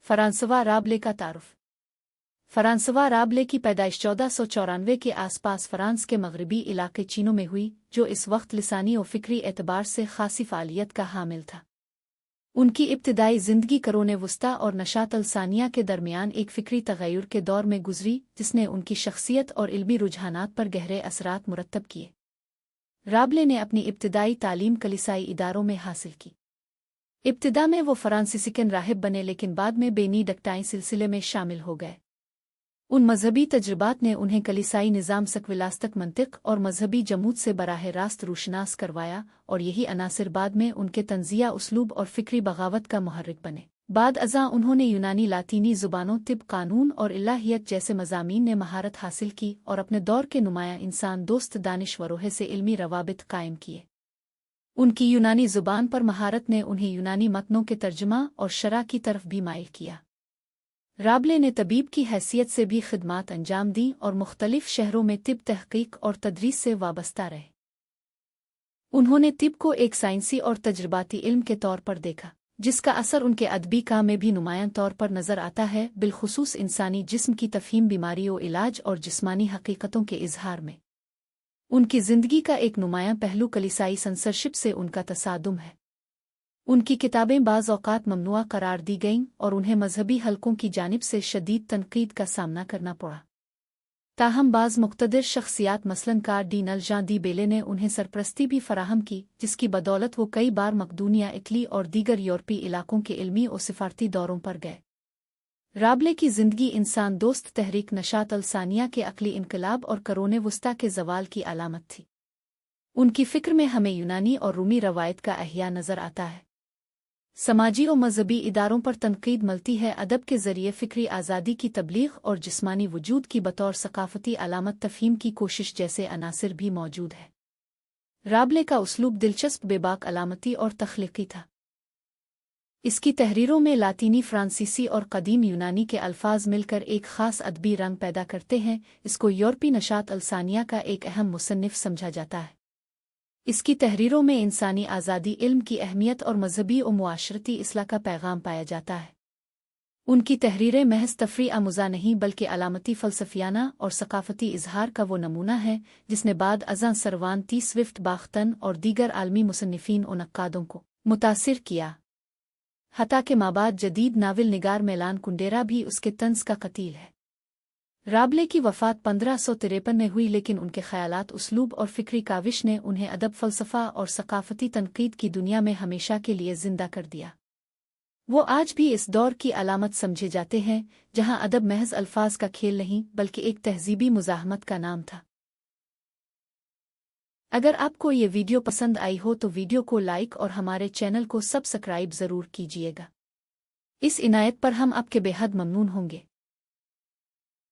Francois राबले का तारुफ। Francois राबले की पैदाइश 1494 के आसपास फ्रांस के मगरबी इलाके चीनों में हुई, जो इस वक्त लिसानी और फ़िक्री एतबार से खासी फ़ालियत का हामिल था। उनकी इब्तिदाई ज़िंदगी करोने वस्ता और नशात अल-सानिया के दरमियान एक फ़िक्री तग़य्युर के दौर में गुज़री, जिसने उनकी शख्सियत और इल्मी रुझानात पर गहरे असरात मुरत्तब किए। राबले ने अपनी इब्तिदाई तालीम कलीसाई इदारों में हासिल की। इब्तिदा में वो फ़्रांसीसिकन राहिब बने, लेकिन बाद में बेनीडिक्टाइन सिलसिले में शामिल हो गए। उन मजहबी तजुर्बात ने उन्हें कलीसाई निज़ाम विलास्तक मंतिक और मजहबी जमूत से बराह रास्त रूशनास करवाया, और यही अनासिर बाद में उनके तंज़िया उसलूब और फ़िक्री बगावत का मुहर्रिक बने। बाद अज़ां उन्होंने यूनानी लातीनी ज़ुबानों, तिब, कानून और इलाहियत जैसे मज़ामीन में महारत हासिल की और अपने दौर के नुमाया इंसान दोस्त दानिशवरों से इल्मी रवाबित कायम किए। उनकी यूनानी ज़ुबान पर महारत ने उन्हें यूनानी मतनों के तर्जुमा और शरह की तरफ भी माइल किया। राबले ने तबीब की हैसियत से भी खिदमात अंजाम दी और मुख्तलिफ शहरों में तिब तहक़ीक़ और तदरीस से वाबस्ता रहे। उन्होंने तिब को एक साइंसी और तजर्बाती इल्म के तौर पर देखा, जिसका असर उनके अदबी काम में भी नुमायां तौर पर नज़र आता है, बिलखुसूस इंसानी जिस्म की तफ़हीम, बीमारियों, इलाज और जिस्मानी हकीकतों के इजहार में। उनकी ज़िंदगी का एक नुमायां पहलू कलीसाई सेंसरशिप से उनका तसादुम है। उनकी किताबें बाज़ औक़ात ममनुआ करार दी गईं और उन्हें मजहबी हलकों की जानिब से शदीद तनक़ीद का सामना करना पड़ा। ताहम बाज़ मुक़्तदिर शख्सियात मसलन कार्डिनल जान दी बेले ने उन्हें सरपरस्ती भी फराहम की, जिसकी बदौलत वो कई बार मक़दूनिया, इटली और दीगर यूरोपीय इलाकों के इल्मी और सिफ़ारती दौरों पर गए। राबले की ज़िंदगी इंसान दोस्त तहरीक नशात अल-सानिया के अक़ली इनकलाब और करोने वस्ता के ज़वाल की अलामत थी। उनकी फ़िक्र में हमें यूनानी और रूमी रवायत का अहया नज़र आता है। समाजी और मजहबी इदारों पर तनक़ीद मिलती है, अदब के ज़रिए फ़िक्री आज़ादी की तबलीग और जिस्मानी वजूद की बतौर सकाफ़ती अलामत तफ़हीम की कोशिश जैसे अनासिर भी मौजूद है। राबले का उसलूब दिलचस्प, बेबाक, अलामती और तख्लीक़ी था। इसकी तहरीरों में लातीनी, फ़्रांसीसी और क़दीम यूनानी के अल्फाज मिलकर एक ख़ास अदबी रंग पैदा करते हैं। इसको यूरोपी नशात अल-सानिया का एक अहम मुसन्निफ़ समझा जाता है। इसकी तहरीरों में इंसानी आज़ादी, इल्म की अहमियत और मजहबी और मुआशरती इस्लाह का पैगाम पाया जाता है। उनकी तहरीरें महज तफरीह आमुज़ा नहीं, बल्कि अलामती, फ़लसफ़ियाना और सकाफ़ती इजहार का वो नमूना है जिसने बाद अज़ां सरवांती, स्विफ्ट, बाख्तन और दीगर आलमी मुसन्निफ़ीन और नक्कादों को मुतासिर किया। हत्ता के माबाद जदीद नावल निगार मेलान कुंडेरा भी उसके तंज़ का क़तील है। राबले की वफ़ात 1553 में हुई, लेकिन उनके ख़यालात, उसलूब और फ़िक्री काविश ने उन्हें अदब, फ़लसफ़ा और सकाफ़ती तनक़ीद की दुनिया में हमेशा के लिए ज़िंदा कर दिया। वो आज भी इस दौर की अलामत समझे जाते हैं, जहाँ अदब महज अल्फाज का खेल नहीं, बल्कि एक तहज़ीबी मुज़ाहमत का नाम था। अगर आपको ये वीडियो पसंद आई हो तो वीडियो को लाइक और हमारे चैनल को सब्सक्राइब ज़रूर कीजिएगा। इस इनायत पर हम आपके बेहद ममनून होंगे।